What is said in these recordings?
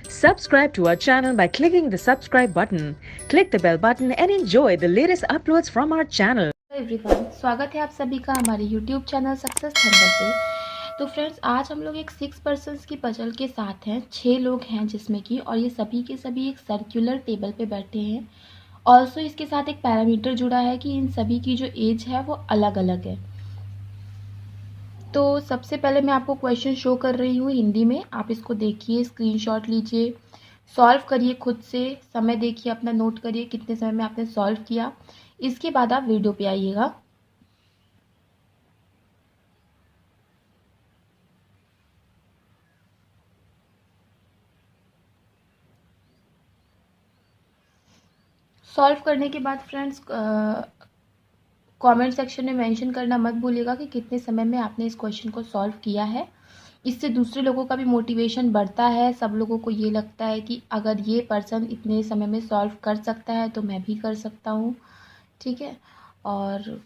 Subscribe to our channel by clicking the subscribe button. Click the bell button and enjoy the latest uploads from our channel. Hello everyone, स्वागत है आप सभी का हमारे YouTube channel success thunder पे। तो friends, आज हम लोग एक 6 पर्सन्स की पजल के साथ हैं। 6 लोग हैं जिसमें कि, और ये सभी के सभी एक सर्कुलर टेबल पे बैठे हैं। ऑल्सो इसके साथ एक पैरामीटर जुड़ा है कि इन सभी की जो एज है वो अलग अलग है। तो सबसे पहले मैं आपको क्वेश्चन शो कर रही हूँ हिंदी में। आप इसको देखिए, स्क्रीनशॉट लीजिए, सॉल्व करिए खुद से, समय देखिए, अपना नोट करिए कितने समय में आपने सॉल्व किया। इसके बाद आप वीडियो पे आइएगा। सॉल्व करने के बाद फ्रेंड्स कमेंट सेक्शन में मेंशन करना मत भूलिएगा कि कितने समय में आपने इस क्वेश्चन को सॉल्व किया है। इससे दूसरे लोगों का भी मोटिवेशन बढ़ता है। सब लोगों को ये लगता है कि अगर ये पर्सन इतने समय में सॉल्व कर सकता है तो मैं भी कर सकता हूँ। ठीक है, और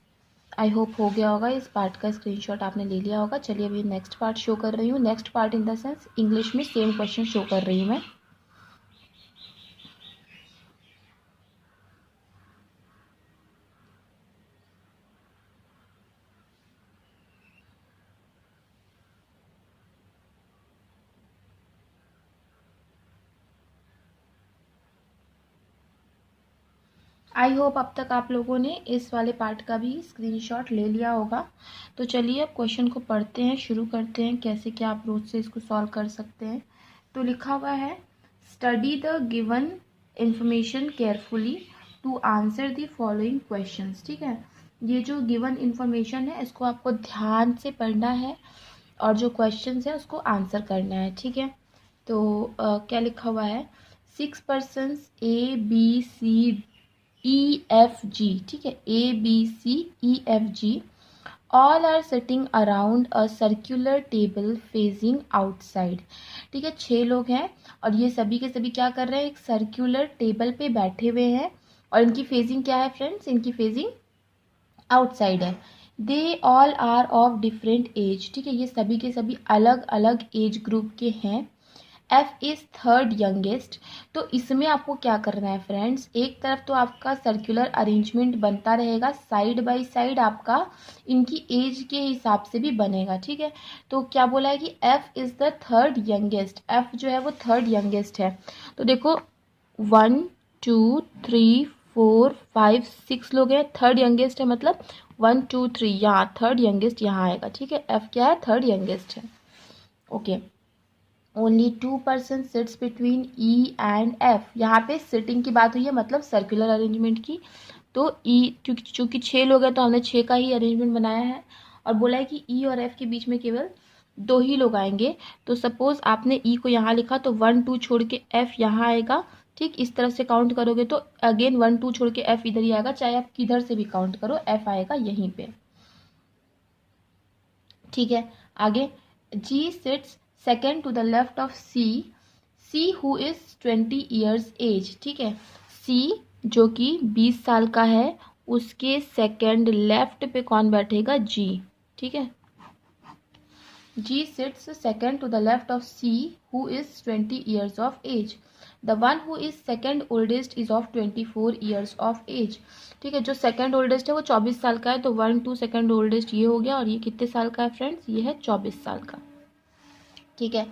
आई होप हो गया होगा। इस पार्ट का स्क्रीनशॉट आपने ले लिया होगा। चलिए अभी नेक्स्ट पार्ट शो कर रही हूँ। Next part in the sense English में सेम क्वेश्चन शो कर रही हूँ मैं। आई होप अब तक आप लोगों ने इस वाले पार्ट का भी स्क्रीनशॉट ले लिया होगा। तो चलिए अब क्वेश्चन को पढ़ते हैं, शुरू करते हैं कैसे क्या अप्रोच से इसको सॉल्व कर सकते हैं। तो लिखा हुआ है, study the given information carefully to answer the following questions. ठीक है, ये जो गिवन इंफॉर्मेशन है इसको आपको ध्यान से पढ़ना है और जो क्वेश्चंस है उसको आंसर करना है। ठीक है, तो क्या लिखा हुआ है, 6 पर्सन्स ABCDEFG, ठीक है, ABCEFG all are sitting around a circular table facing outside. ठीक है, 6 लोग हैं और ये सभी के सभी क्या कर रहे हैं, एक सर्कुलर टेबल पे बैठे हुए हैं और इनकी फेसिंग क्या है फ्रेंड्स, इनकी फेसिंग आउटसाइड है। They all are of different age. ठीक है, ये सभी के सभी अलग अलग एज ग्रुप के हैं। F is third youngest. तो इसमें आपको क्या करना है फ्रेंड्स, एक तरफ तो आपका सर्कुलर अरेंजमेंट बनता रहेगा, साइड बाय साइड आपका इनकी एज के हिसाब से भी बनेगा। ठीक है, तो क्या बोला है कि F is the third youngest. F जो है वो थर्ड यंगेस्ट है। तो देखो 1 2 3 4 5 6 लोग हैं, थर्ड यंगेस्ट है, मतलब 1 2 3 यहाँ थर्ड यंगेस्ट यहाँ आएगा। ठीक है, F क्या है, थर्ड यंगेस्ट है। Okay, only 2 person sits between E and F। यहाँ पे सिटिंग की बात हुई है, मतलब सर्कुलर अरेंजमेंट की। तो E, क्योंकि चूँकि 6 लोग हैं तो हमने 6 का ही अरेंजमेंट बनाया है और बोला है कि E और F के बीच में केवल 2 ही लोग आएंगे। तो सपोज आपने E को यहाँ लिखा तो 1 2 छोड़ के F यहाँ आएगा। ठीक, इस तरफ से काउंट करोगे तो अगेन 1 2 छोड़ के F इधर ही आएगा, चाहे आप किधर से भी काउंट करो F आएगा यहीं पे। ठीक है, आगे G sits second to the left of C who is 20 years age. ठीक है, C जो कि 20 साल का है, उसके सेकेंड लेफ्ट पे कौन बैठेगा, G। ठीक है, G sits second to the left of C who is 20 years of age. The one who is second oldest is of 24 years of age. ठीक है, जो सेकंड ओल्डेस्ट है वो 24 साल का है। तो 1 2 सेकंड ओल्डेस्ट ये हो गया और ये कितने साल का है फ्रेंड्स, ये है 24 साल का। ठीक है,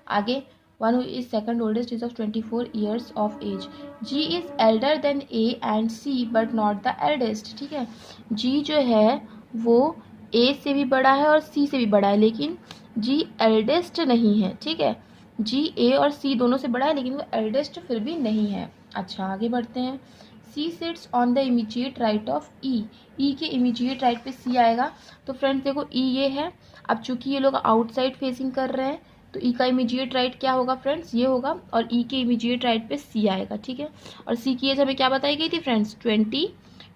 आगे one who is second oldest is of 24 years of age. G is elder than A and C but not the eldest. ठीक है, G जो है वो A से भी बड़ा है और C से भी बड़ा है, लेकिन G एल्डेस्ट नहीं है। ठीक है, G A और C दोनों से बड़ा है लेकिन वो एल्डेस्ट फिर भी नहीं है। अच्छा, आगे बढ़ते हैं। C sits on the immediate right of E। E के इमीजिएट राइट पे C आएगा। तो फ्रेंड्स देखो E ये है, अब चूंकि ये लोग आउटसाइड फेसिंग कर रहे हैं तो E का इमीजिएट राइट क्या होगा फ्रेंड्स, ये होगा, और E के इमीजिएट राइट पे C आएगा। ठीक है, और C की एज हमें क्या बताई गई थी फ्रेंड्स, 20।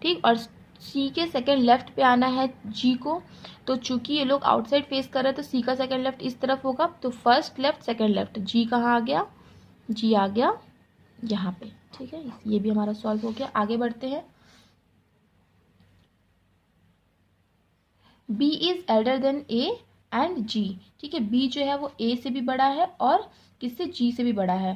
ठीक, और C के सेकेंड लेफ्ट पे आना है G को। तो चूंकि ये लोग आउटसाइड फेस कर रहे हैं तो C का सेकेंड लेफ्ट इस तरफ होगा। तो first left second left, G कहाँ आ गया, G आ गया यहाँ पे। ठीक है, ये भी हमारा सॉल्व हो गया। आगे बढ़ते हैं। B is elder than A and G. ठीक है, बी जो है वो ए से भी बड़ा है और किससे, जी से भी बड़ा है।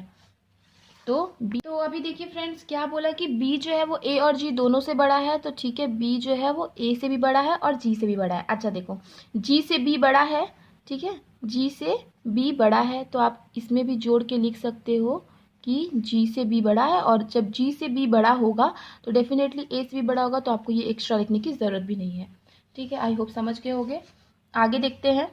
तो बी, तो अभी देखिए फ्रेंड्स क्या बोला कि बी जो है वो ए और जी दोनों से बड़ा है। तो ठीक है, बी जो है वो ए से भी बड़ा है और जी से भी बड़ा है। अच्छा देखो, जी से बी बड़ा है, ठीक है, जी से बी बड़ा है, तो आप इसमें भी जोड़ के लिख सकते हो कि जी से बी बड़ा है। और जब जी से बी बड़ा होगा तो डेफिनेटली ए से भी बड़ा होगा, तो आपको ये एक्स्ट्रा लिखने की ज़रूरत भी नहीं है। ठीक है, आई होप समझ गए होगे। आगे देखते हैं,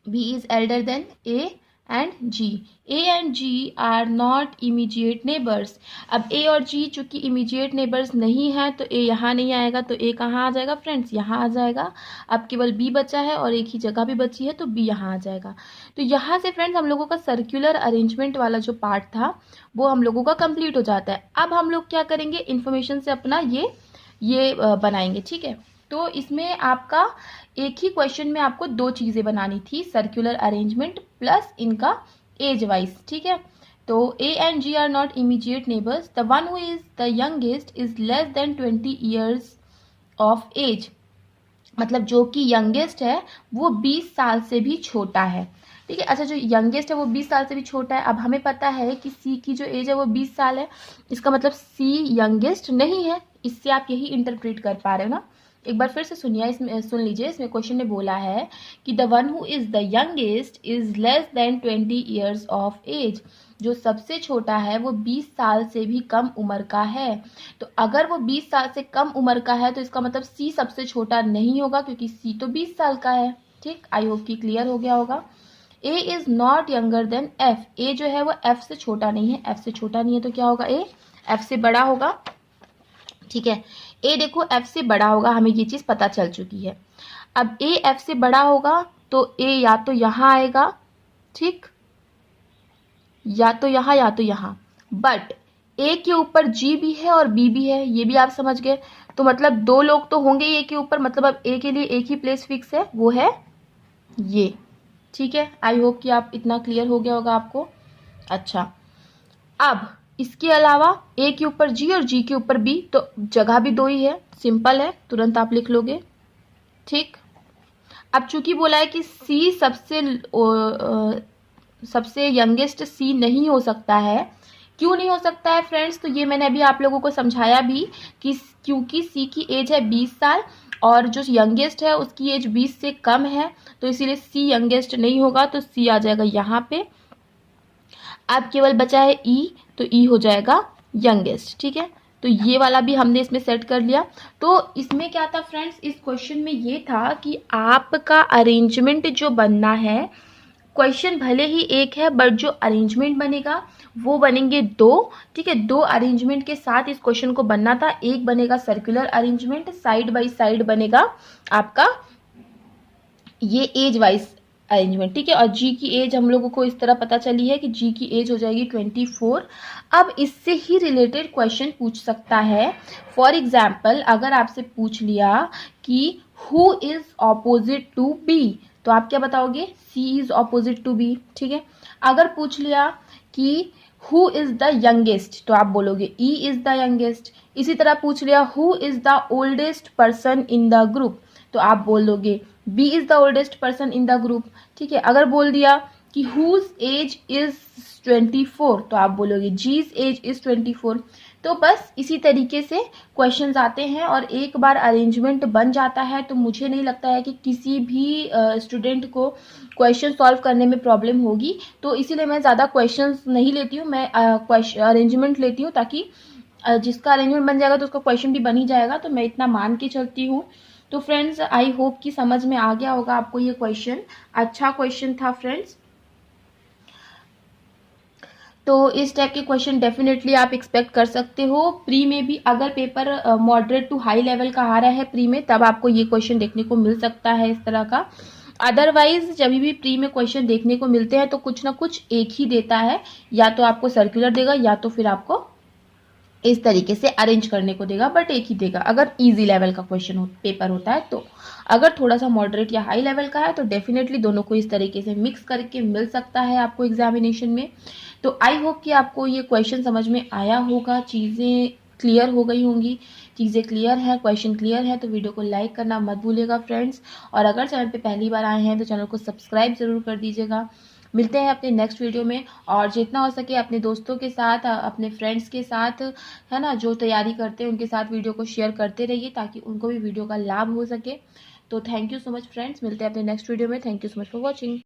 B is elder than A and G. A and G are not immediate neighbors. अब A और G चूंकि immediate neighbors नहीं है तो A यहाँ नहीं आएगा, तो A कहाँ आ जाएगा फ्रेंड्स, यहाँ आ जाएगा। अब केवल B बचा है और एक ही जगह भी बची है, तो B यहाँ आ जाएगा। तो यहाँ से फ्रेंड्स हम लोगों का सर्कुलर अरेंजमेंट वाला जो पार्ट था वो हम लोगों का कंप्लीट हो जाता है। अब हम लोग क्या करेंगे, इन्फॉर्मेशन से अपना ये बनाएंगे। ठीक है, तो इसमें आपका एक ही क्वेश्चन में आपको दो चीज़ें बनानी थी, सर्कुलर अरेंजमेंट प्लस इनका एज वाइज। ठीक है, तो A and G are not immediate neighbours, the one who is the youngest is less than 20 years of age. मतलब जो कि यंगेस्ट है वो 20 साल से भी छोटा है। ठीक है, अच्छा जो यंगेस्ट है वो 20 साल से भी छोटा है। अब हमें पता है कि सी की जो एज है वो 20 साल है, इसका मतलब सी यंगेस्ट नहीं है। इससे आप यही इंटरप्रेट कर पा रहे हो ना। एक बार फिर से सुनिए, इसमें सुन लीजिए, इसमें क्वेश्चन ने बोला है कि the one who is the youngest is less than 20 years of age. जो सबसे छोटा है वो 20 साल से भी कम उम्र का है। तो अगर वो 20 साल से कम उम्र का है तो इसका मतलब सी सबसे छोटा नहीं होगा, क्योंकि सी तो 20 साल का है। ठीक, आई होप कि क्लियर हो गया होगा। A is not younger than F, A जो है वो एफ से छोटा नहीं है। एफ से छोटा नहीं है तो क्या होगा, ए एफ से बड़ा होगा। ठीक है, ए देखो एफ से बड़ा होगा, हमें ये चीज पता चल चुकी है। अब ए एफ से बड़ा होगा तो ए या तो यहाँ आएगा, ठीक, या तो यहाँ या तो यहाँ। बट ए के ऊपर जी भी है और बी भी है, ये भी आप समझ गए। तो मतलब दो लोग तो होंगे ए के ऊपर, मतलब अब ए के लिए एक ही प्लेस फिक्स है, वो है ये। ठीक है, आई होप कि आप इतना क्लियर हो गया होगा आपको। अच्छा, अब इसके अलावा ए के ऊपर जी और जी के ऊपर बी, तो जगह भी दो ही है, सिंपल है, तुरंत आप लिख लोगे। ठीक, अब चूंकि बोला है कि सी सबसे यंगेस्ट सी नहीं हो सकता है। क्यों नहीं हो सकता है फ्रेंड्स, तो ये मैंने अभी आप लोगों को समझाया भी कि क्योंकि सी की एज है 20 साल और जो यंगेस्ट है उसकी एज 20 से कम है, तो इसीलिए सी यंगेस्ट नहीं होगा, तो सी आ जाएगा यहाँ पे। अब केवल बचा है ई, तो ई हो जाएगा यंगेस्ट। ठीक है, तो ये वाला भी हमने इसमें सेट कर लिया। तो इसमें क्या था फ्रेंड्स, इस क्वेश्चन में ये था कि आपका अरेंजमेंट जो बनना है, क्वेश्चन भले ही एक है बट जो अरेंजमेंट बनेगा वो बनेंगे दो। ठीक है, दो अरेंजमेंट के साथ इस क्वेश्चन को बनना था। एक बनेगा circular arrangement, side by side बनेगा आपका ये एज वाइज अरेंजमेंट। ठीक है, और जी की एज हम लोगों को इस तरह पता चली है कि जी की एज हो जाएगी 24। अब इससे ही रिलेटेड क्वेश्चन पूछ सकता है। फॉर एग्जाम्पल अगर आपसे पूछ लिया कि who is opposite to B, तो आप क्या बताओगे, C is opposite to B. ठीक है, अगर पूछ लिया कि हु इज द यंगेस्ट, तो आप बोलोगे ई इज द यंगेस्ट। इसी तरह पूछ लिया who is the oldest person in the group, तो आप बोलोगे B is the oldest person in the group. ठीक है, अगर बोल दिया कि हुज एज इज 24, तो आप बोलोगे जीज एज इज 24। तो बस इसी तरीके से क्वेश्चंस आते हैं और एक बार अरेंजमेंट बन जाता है तो मुझे नहीं लगता है कि किसी भी स्टूडेंट को क्वेश्चन सॉल्व करने में प्रॉब्लम होगी। तो इसीलिए मैं ज़्यादा क्वेश्चंस नहीं लेती हूँ, मैं अरेंजमेंट लेती हूँ, ताकि जिसका अरेंजमेंट बन जाएगा तो उसका क्वेश्चन भी बन ही जाएगा। तो मैं इतना मान के चलती हूँ। तो फ्रेंड्स आई होप कि समझ में आ गया होगा आपको ये क्वेश्चन। अच्छा क्वेश्चन था फ्रेंड्स। तो इस टाइप के क्वेश्चन डेफिनेटली आप एक्सपेक्ट कर सकते हो प्री में भी। अगर paper moderate to high level का आ रहा है प्री में, तब आपको ये क्वेश्चन देखने को मिल सकता है इस तरह का। अदरवाइज जब भी प्री में क्वेश्चन देखने को मिलते हैं तो कुछ ना कुछ एक ही देता है, या तो आपको सर्कुलर देगा या तो फिर आपको इस तरीके से अरेंज करने को देगा, बट एक ही देगा अगर इजी लेवल का क्वेश्चन पेपर होता है तो। अगर थोड़ा सा मॉडरेट या हाई लेवल का है तो डेफिनेटली दोनों को इस तरीके से मिक्स करके मिल सकता है आपको एग्जामिनेशन में। तो आई होप कि आपको ये क्वेश्चन समझ में आया होगा, चीज़ें क्लियर हो गई होंगी। चीज़ें क्लियर हैं, क्वेश्चन क्लियर है तो वीडियो को लाइक करना मत भूलिएगा फ्रेंड्स। और अगर चैनल पे पहली बार आए हैं तो चैनल को सब्सक्राइब ज़रूर कर दीजिएगा। मिलते हैं अपने नेक्स्ट वीडियो में, और जितना हो सके अपने दोस्तों के साथ, अपने फ्रेंड्स के साथ, है ना, जो तैयारी करते हैं उनके साथ वीडियो को शेयर करते रहिए ताकि उनको भी वीडियो का लाभ हो सके। तो thank you so much friends, मिलते हैं अपने नेक्स्ट वीडियो में। Thank you so much for watching.